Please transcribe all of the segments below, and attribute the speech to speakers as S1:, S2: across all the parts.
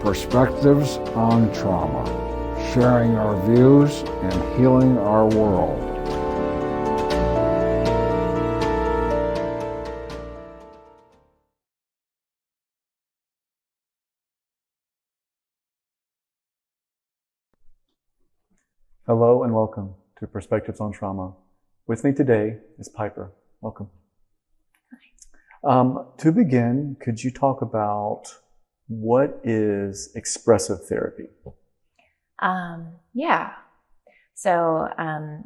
S1: Perspectives on Trauma, sharing our views and healing our world.
S2: Hello and welcome to Perspectives on Trauma. With me today is Piper. Welcome. Hi. To begin, could you talk about what is expressive therapy?
S3: So I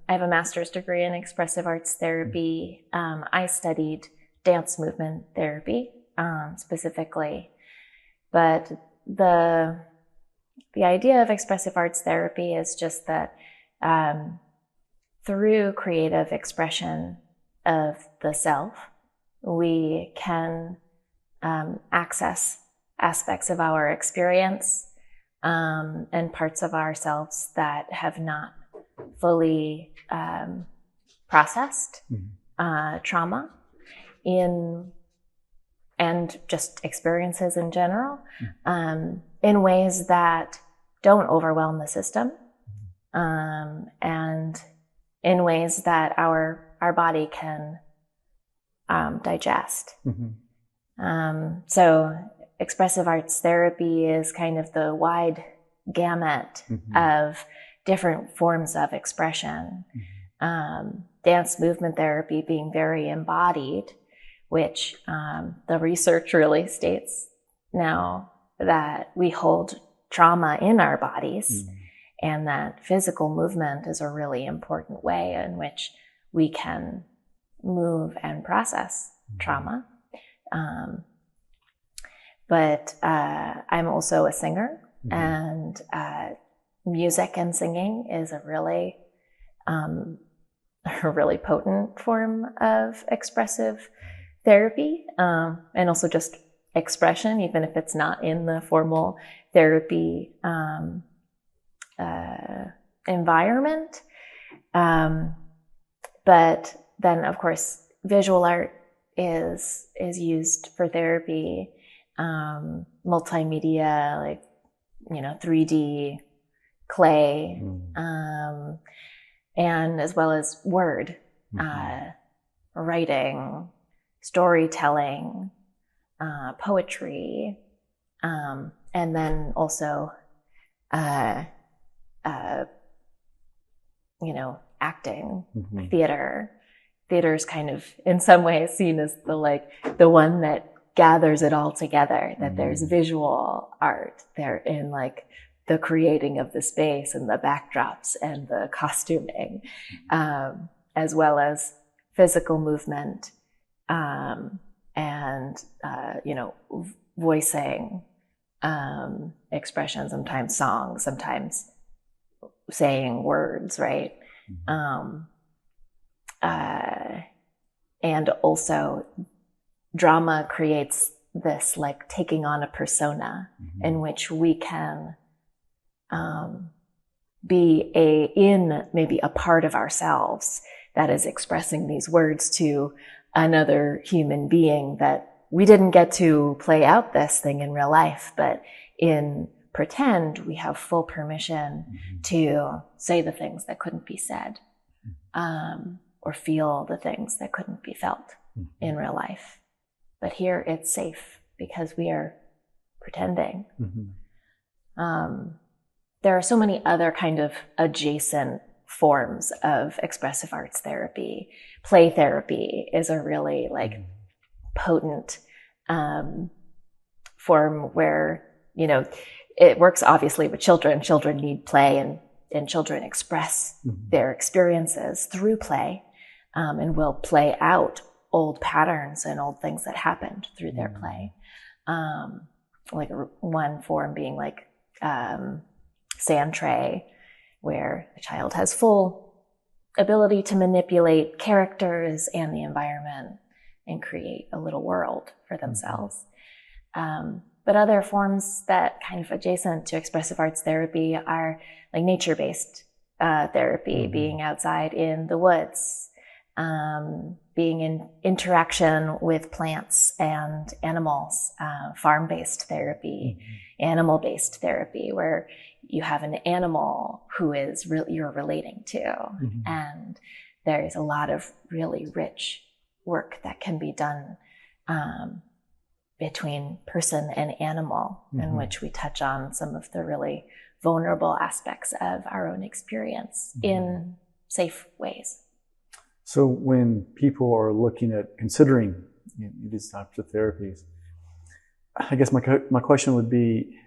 S3: have a master's degree in expressive arts therapy. I studied dance movement therapy specifically, but the idea of expressive arts therapy is just that through creative expression of the self, we can access aspects of our experience and parts of ourselves that have not fully processed trauma and just experiences in general in ways that don't overwhelm the system and in ways that our body can digest. So expressive arts therapy is kind of the wide gamut of different forms of expression. Dance movement therapy being very embodied, which the research really states now that we hold trauma in our bodies and that physical movement is a really important way in which we can move and process trauma. But I'm also a singer, and music and singing is a really potent form of expressive therapy, and also just expression, even if it's not in the formal therapy environment. But then, of course, visual art is used for therapy. Multimedia, like 3D, clay, and as well as word, writing, storytelling, poetry, and then also acting, theater. Theater is kind of in some ways seen as the one that gathers it all together, that there's visual art there in the creating of the space and the backdrops and the costuming, as well as physical movement, and voicing, expression, sometimes songs, sometimes saying words, right? And also drama creates this taking on a persona in which we can be maybe a part of ourselves that is expressing these words to another human being, that we didn't get to play out this thing in real life, but in pretend we have full permission to say the things that couldn't be said, or feel the things that couldn't be felt in real life. But here it's safe because we are pretending. There are so many other kind of adjacent forms of expressive arts therapy. Play therapy is a really potent form where, it works obviously with children. Children need play, and children express their experiences through play, and will play out old patterns and old things that happened through their play. One form being sand tray, where the child has full ability to manipulate characters and the environment and create a little world for themselves. But other forms that kind of adjacent to expressive arts therapy are nature-based therapy, being outside in the woods, being in interaction with plants and animals, farm-based therapy, animal-based therapy, where you have an animal who is you're relating to. And there's a lot of really rich work that can be done between person and animal, in which we touch on some of the really vulnerable aspects of our own experience in safe ways.
S2: So when people are looking at considering these types of therapies, I guess my question would be,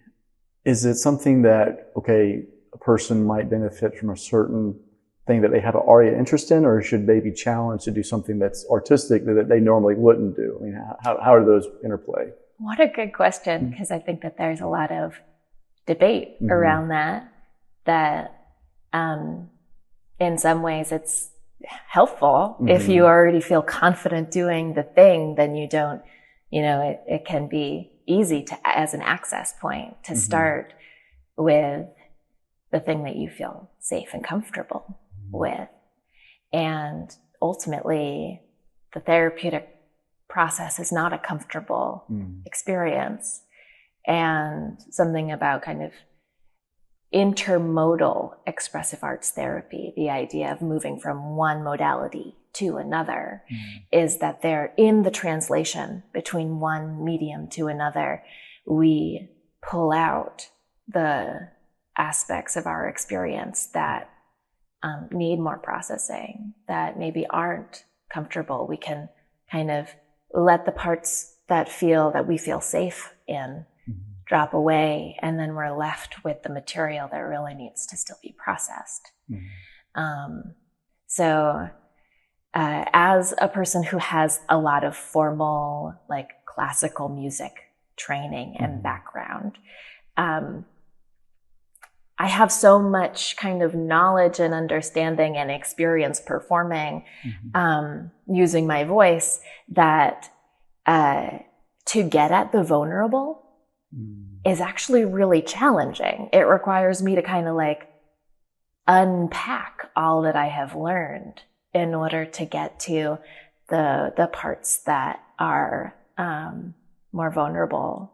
S2: is it something that, okay, a person might benefit from a certain thing that they have already an interest in, or should they be challenged to do something that's artistic that they normally wouldn't do? I mean, how do those interplay?
S3: What a good question, because I think that there's a lot of debate around that in some ways it's helpful. If you already feel confident doing the thing, then you don't, it can be easy to, as an access point, to start with the thing that you feel safe and comfortable with. And ultimately, the therapeutic process is not a comfortable experience. And something about kind of intermodal expressive arts therapy, the idea of moving from one modality to another, is that they're in the translation between one medium to another. We pull out the aspects of our experience that need more processing, that maybe aren't comfortable. We can kind of let the parts that we feel safe in drop away, and then we're left with the material that really needs to still be processed. So as a person who has a lot of formal, like classical music training and background, I have so much kind of knowledge and understanding and experience performing using my voice that to get at the vulnerable is actually really challenging. It requires me to kind of like unpack all that I have learned in order to get to the parts that are more vulnerable.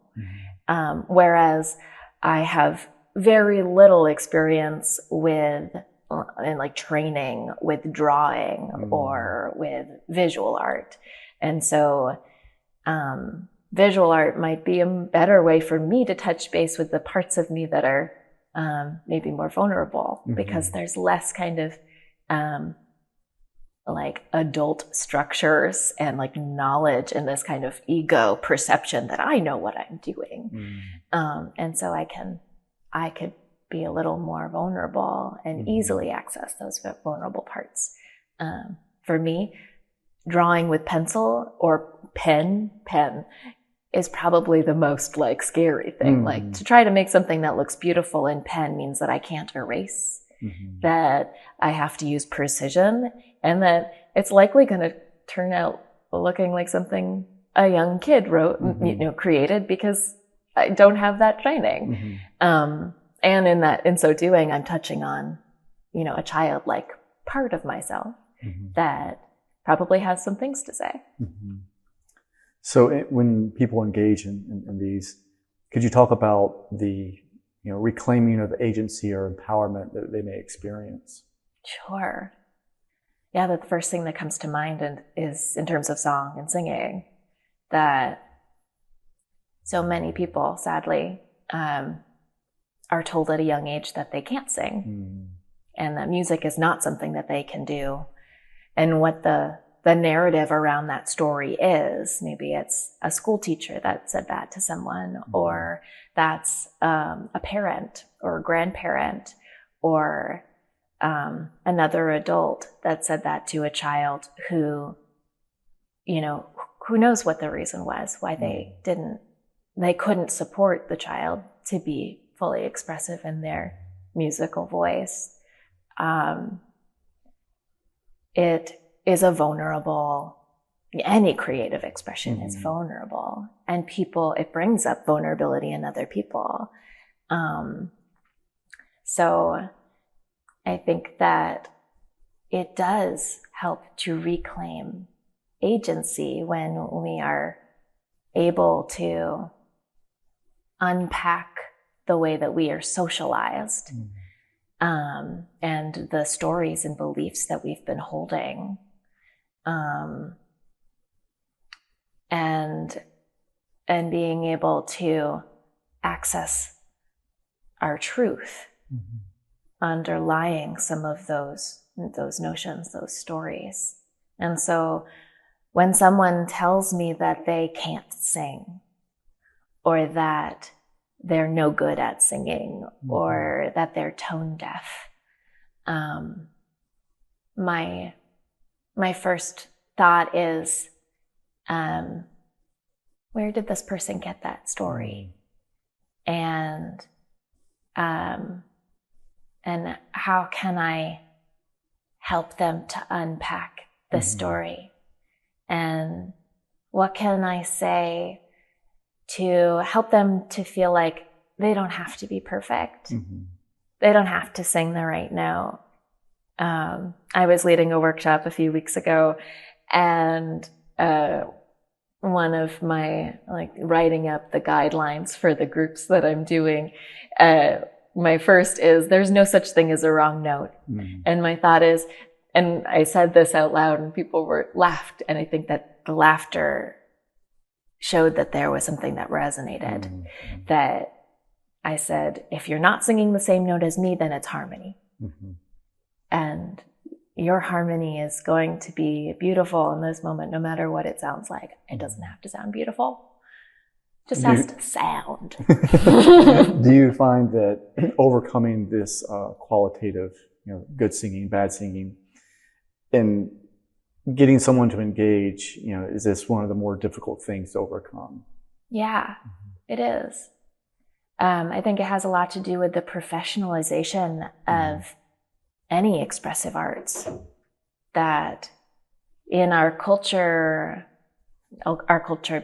S3: Whereas I have very little experience with in like training with drawing or with visual art. And so visual art might be a better way for me to touch base with the parts of me that are maybe more vulnerable, because there's less kind of like adult structures and like knowledge and this kind of ego perception that I know what I'm doing. And so I could be a little more vulnerable and easily access those vulnerable parts. For me, drawing with pencil or pen is probably the most like scary thing. Like to try to make something that looks beautiful in pen means that I can't erase, that I have to use precision, and that it's likely going to turn out looking like something a young kid wrote, created, because I don't have that training. And in so doing, I'm touching on, a childlike part of myself that probably has some things to say.
S2: So when people engage in these, could you talk about the reclaiming of agency or empowerment that they may experience?
S3: Sure. Yeah, the first thing that comes to mind is in terms of song and singing, that so many people, sadly, are told at a young age that they can't sing and that music is not something that they can do. And what the narrative around that story is, maybe it's a school teacher that said that to someone, or that's a parent or a grandparent or another adult that said that to a child who knows what the reason was, why they couldn't support the child to be fully expressive in their musical voice. It is a vulnerable, any creative expression is vulnerable, and it brings up vulnerability in other people. So I think that it does help to reclaim agency when we are able to unpack the way that we are socialized, and the stories and beliefs that we've been holding, and being able to access our truth underlying some of those notions, those stories. And so when someone tells me that they can't sing, or that they're no good at singing, or that they're tone deaf, my first thought is, where did this person get that story? And how can I help them to unpack the story? And what can I say to help them to feel like they don't have to be perfect? They don't have to sing the right note. I was leading a workshop a few weeks ago, and one of my, writing up the guidelines for the groups that I'm doing, my first is, there's no such thing as a wrong note. And my thought is, and I said this out loud and people laughed, and I think that the laughter showed that there was something that resonated. That I said, if you're not singing the same note as me, then it's harmony. And your harmony is going to be beautiful in this moment, no matter what it sounds like. It doesn't have to sound beautiful. It just has to sound.
S2: Do you find that overcoming this qualitative, good singing, bad singing, and getting someone to engage, is this one of the more difficult things to overcome?
S3: Yeah, it is. I think it has a lot to do with the professionalization of any expressive arts. That in our culture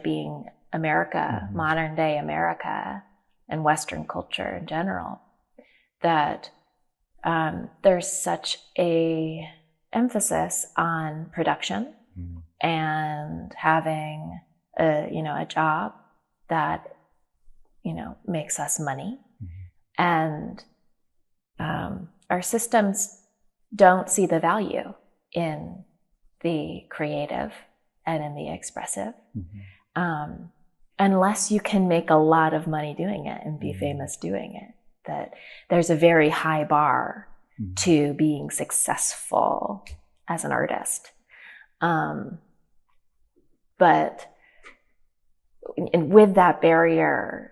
S3: being America, modern day America, and Western culture in general, that there's such a emphasis on production and having a job that makes us money, and our systems don't see the value in the creative and in the expressive, unless you can make a lot of money doing it and be famous doing it. That there's a very high bar to being successful as an artist. But with that barrier,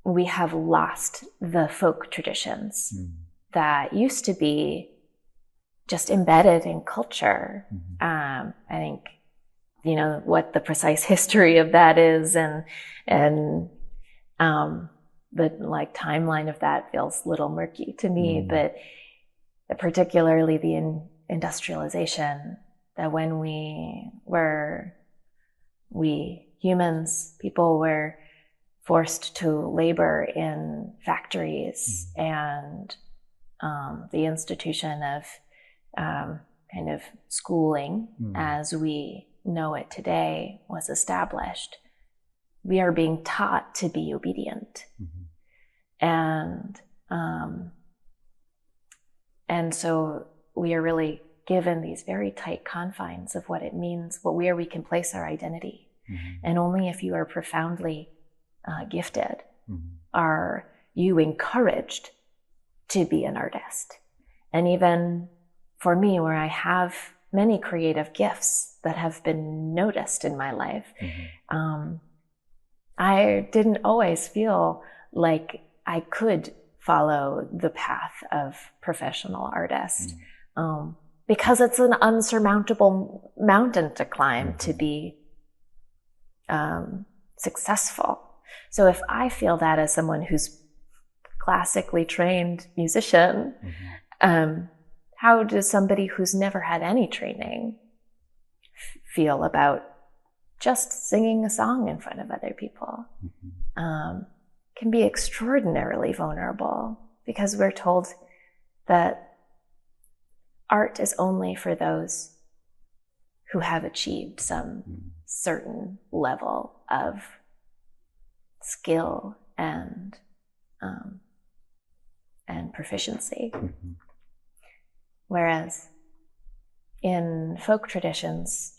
S3: we have lost the folk traditions that used to be just embedded in culture. I think, what the precise history of that is, and the timeline of that feels a little murky to me, but particularly the industrialization, that when people were forced to labor in factories, and the institution of kind of schooling as we know it today was established, we are being taught to be obedient. And so we are really given these very tight confines of what it means, where we can place our identity. And only if you are profoundly gifted are you encouraged to be an artist. And even for me, where I have many creative gifts that have been noticed in my life, I didn't always feel like I could follow the path of professional artist, because it's an unsurmountable mountain to climb to be successful. So if I feel that as someone who's classically trained musician, how does somebody who's never had any training feel about just singing a song in front of other people? Can be extraordinarily vulnerable, because we're told that art is only for those who have achieved some certain level of skill and proficiency. Whereas in folk traditions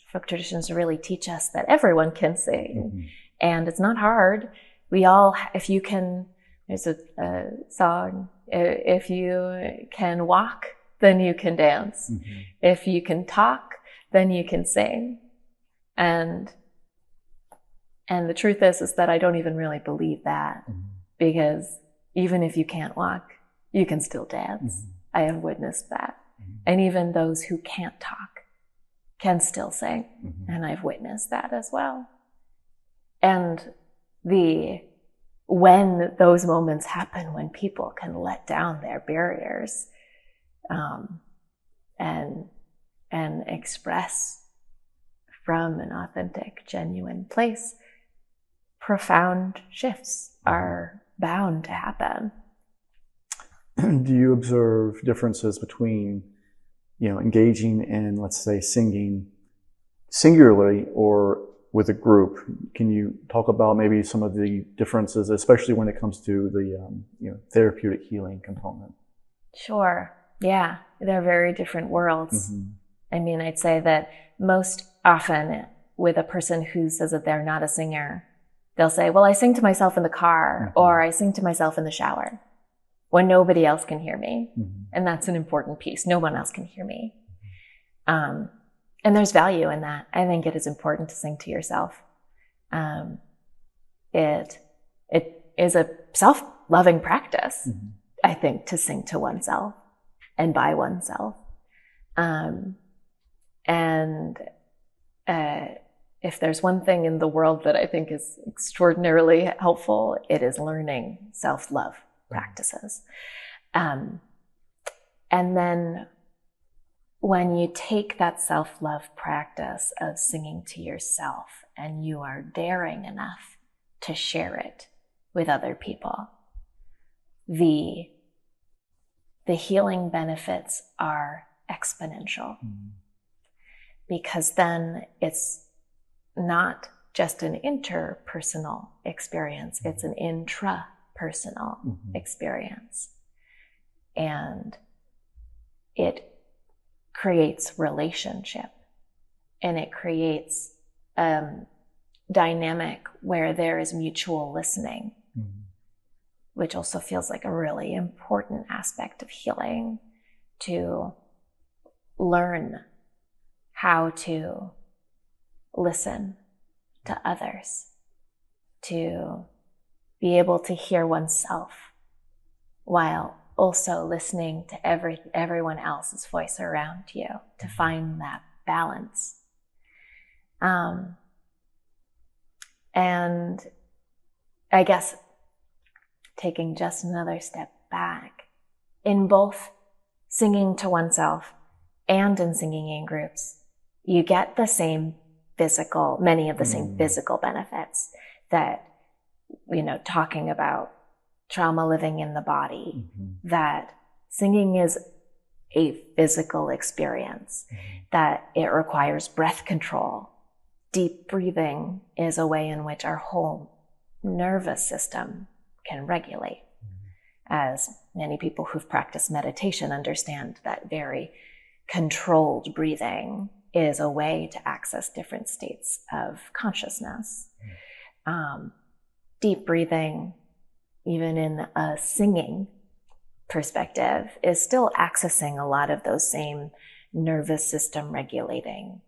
S3: really teach us that everyone can sing, and it's not hard. We all, if you can, there's a song, if you can walk, then you can dance. If you can talk, then you can sing. And the truth is that I don't even really believe that, because even if you can't walk, you can still dance. I have witnessed that. And even those who can't talk can still sing. And I've witnessed that as well. And when those moments happen, when people can let down their barriers, and express from an authentic, genuine place, profound shifts are bound to happen.
S2: Do you observe differences between, engaging in, let's say, singing singularly or with a group? Can you talk about maybe some of the differences, especially when it comes to the therapeutic healing component?
S3: Sure. Yeah, they're very different worlds. I mean, I'd say that most often with a person who says that they're not a singer, they'll say, well, I sing to myself in the car, or I sing to myself in the shower when nobody else can hear me. And that's an important piece. No one else can hear me. And there's value in that. I think it is important to sing to yourself. It is a self-loving practice, I think, to sing to oneself and by oneself. If there's one thing in the world that I think is extraordinarily helpful, it is learning self-love practices. And then when you take that self-love practice of singing to yourself and you are daring enough to share it with other people, the healing benefits are exponential. Because then it's not just an interpersonal experience, it's an intrapersonal experience. And it creates relationship, and it creates dynamic where there is mutual listening, which also feels like a really important aspect of healing, to learn how to listen to others, to be able to hear oneself while also listening to everyone else's voice around you, to find that balance. And I guess taking just another step back, in both singing to oneself and in singing in groups, you get the same many of the same physical benefits that, talking about trauma living in the body, that singing is a physical experience, that it requires breath control. Deep breathing is a way in which our whole nervous system can regulate. As many people who've practiced meditation understand, that very controlled breathing is a way to access different states of consciousness. Deep breathing, even in a singing perspective, is still accessing a lot of those same nervous system regulating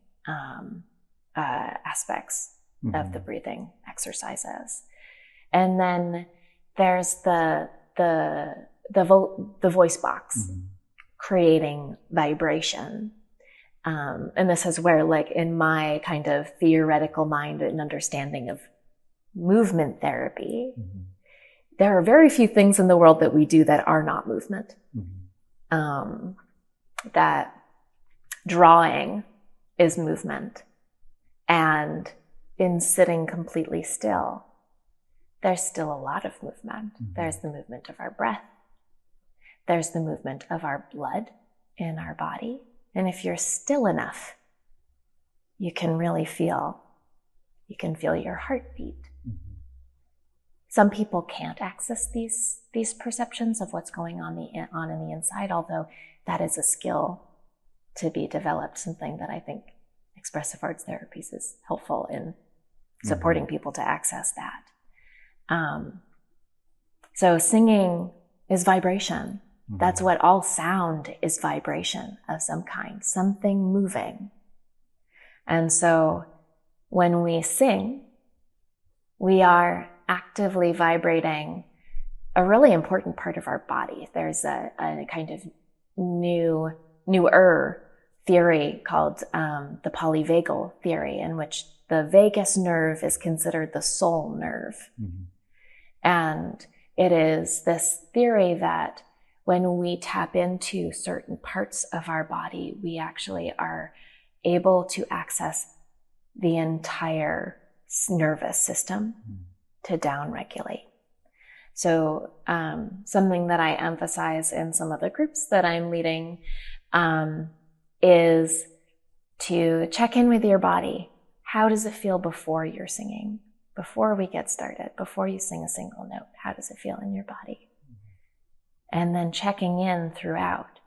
S3: aspects of the breathing exercises. And then there's the voice box, creating vibration. And this is where, like, in my kind of theoretical mind and understanding of movement therapy, there are very few things in the world that we do that are not movement. That drawing is movement. And in sitting completely still, there's still a lot of movement. There's the movement of our breath. There's the movement of our blood in our body. And if you're still enough, you can really feel. You can feel your heartbeat. Some people can't access these perceptions of what's going on in the inside, although that is a skill to be developed, something that I think expressive arts therapies is helpful in supporting people to access that. So singing is vibration. That's what all sound is, vibration of some kind, something moving. And so when we sing, we are actively vibrating a really important part of our body. There's a kind of newer theory called the polyvagal theory, in which the vagus nerve is considered the soul nerve. And it is this theory that when we tap into certain parts of our body, we actually are able to access the entire nervous system to downregulate. So something that I emphasize in some of the groups that I'm leading is to check in with your body. How does it feel before you're singing? Before we get started, before you sing a single note, how does it feel in your body? And then checking in throughout.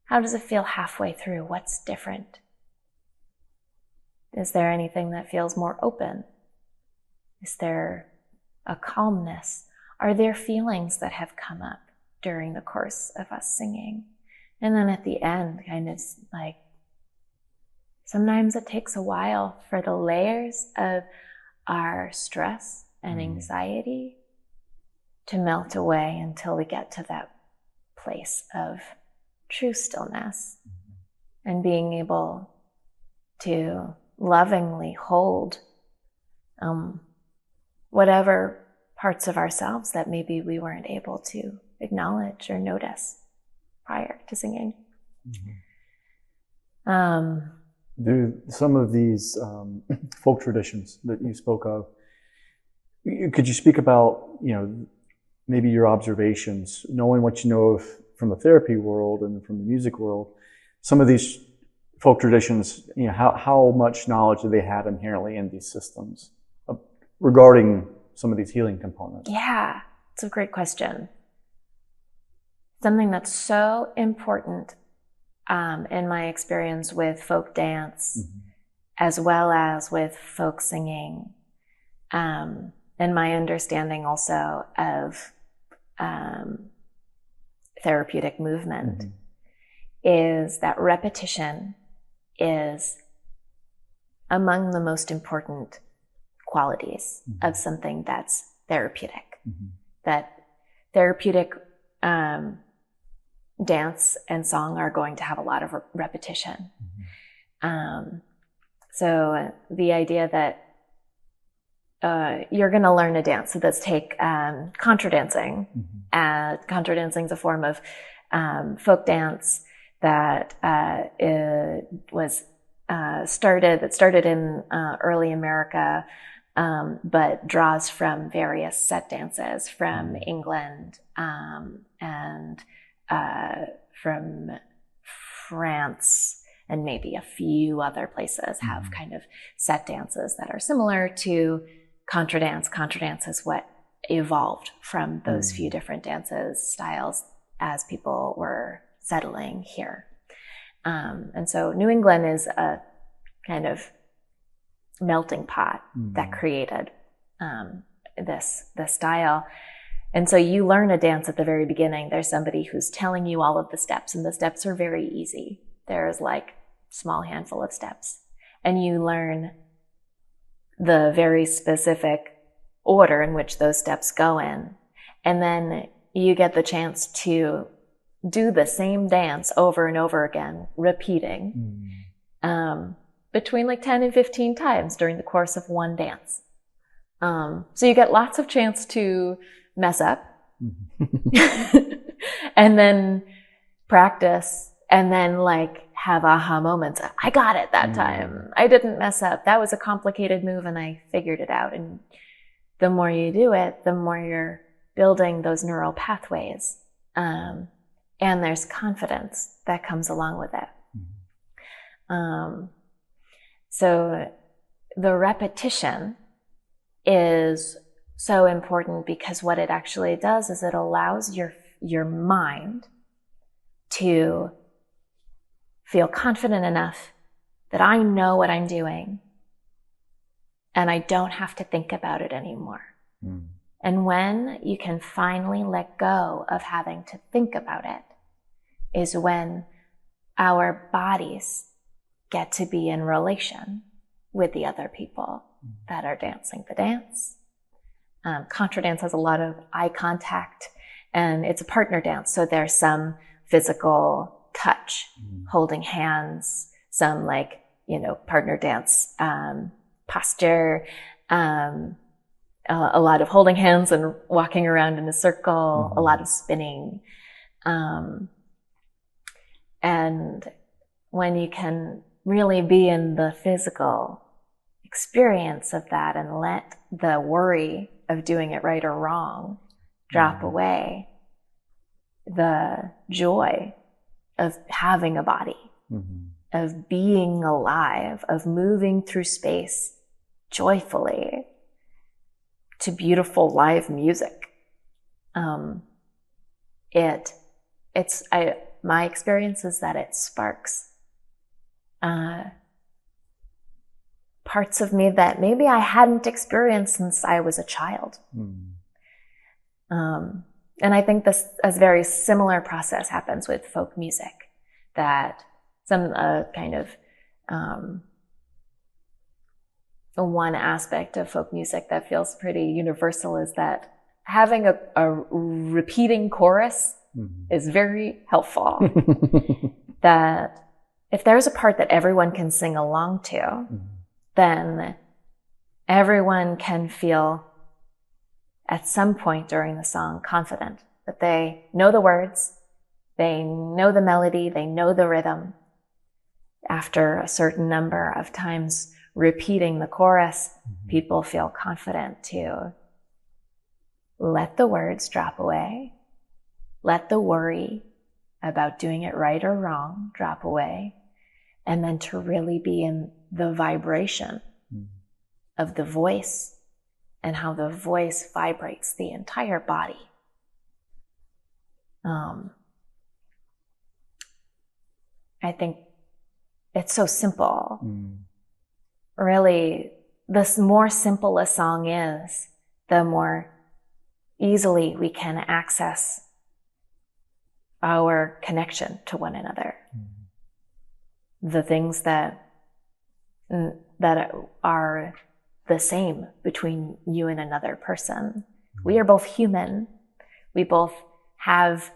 S3: How does it feel halfway through? What's different? Is there anything that feels more open? Is there a calmness? Are there feelings that have come up during the course of us singing? And then at the end, kind of like, sometimes it takes a while for the layers of our stress and anxiety to melt away until we get to that place of true stillness and being able to lovingly hold whatever parts of ourselves that maybe we weren't able to acknowledge or notice prior to singing.
S2: Do some of these folk traditions that you spoke of, could you speak about, maybe your observations, knowing what you know of from the therapy world and from the music world, some of these folk traditions, how much knowledge do they have inherently in these systems regarding some of these healing components?
S3: Yeah, it's a great question. Something that's so important in my experience with folk dance, as well as with folk singing, and my understanding also of therapeutic movement, is that repetition is among the most important qualities of something that's therapeutic. That therapeutic dance and song are going to have a lot of repetition. So the idea that you're going to learn a dance. So let's take contra dancing. Contra dancing is a form of folk dance that started in early America, but draws from various set dances from England and from France, and maybe a few other places have kind of set dances that are similar to contra dance. Contra dance is what evolved from those few different dances, styles, as people were settling here. And so New England is a kind of melting pot that created this style. And so you learn a dance at the very beginning. There's somebody who's telling you all of the steps, and the steps are very easy. There's like a small handful of steps. And you learn the very specific order in which those steps go in. And then you get the chance to do the same dance over and over again, repeating, between like 10 and 15 times during the course of one dance. So you get lots of chance to mess up and then practice and then like have aha moments. I got it that time. I didn't mess up. That was a complicated move and I figured it out. And the more you do it, the more you're building those neural pathways. And there's confidence that comes along with it. So the repetition is so important because what it actually does is it allows your mind to feel confident enough that I know what I'm doing and I don't have to think about it anymore. Mm. And when you can finally let go of having to think about it is when our bodies get to be in relation with the other people that are dancing the dance. Contra dance has a lot of eye contact, and it's a partner dance. So there's some physical touch, holding hands, some partner dance posture, a lot of holding hands and walking around in a circle, a lot of spinning. And when you can really be in the physical experience of that and let the worry of doing it right or wrong drop away, the joy of having a body, of being alive, of moving through space joyfully to beautiful live music. My experience is that it sparks parts of me that maybe I hadn't experienced since I was a child. And I think a very similar process happens with folk music, that one aspect of folk music that feels pretty universal is that having a repeating chorus is very helpful. That if there's a part that everyone can sing along to, then everyone can feel at some point during the song confident that they know the words, they know the melody, they know the rhythm. After a certain number of times repeating the chorus, people feel confident to let the words drop away, let the worry about doing it right or wrong drop away, and then to really be in the vibration of the voice and how the voice vibrates the entire body. I think it's so simple. Really, the more simple a song is, the more easily we can access our connection to one another. The things that are the same between you and another person. We are both human. We both have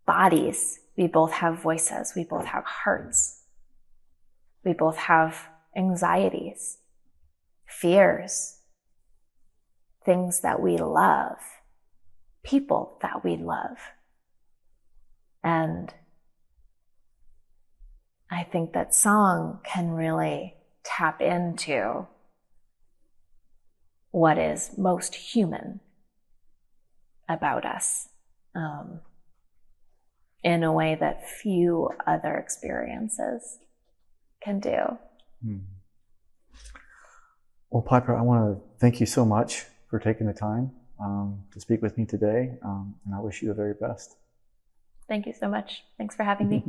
S3: bodies. We both have voices. We both have hearts. We both have anxieties, fears, things that we love, people that we love. And I think that song can really tap into what is most human about us, in a way that few other experiences can do.
S2: Well, Piper, I want to thank you so much for taking the time to speak with me today, and I wish you the very best.
S3: Thank you so much. Thanks for having me.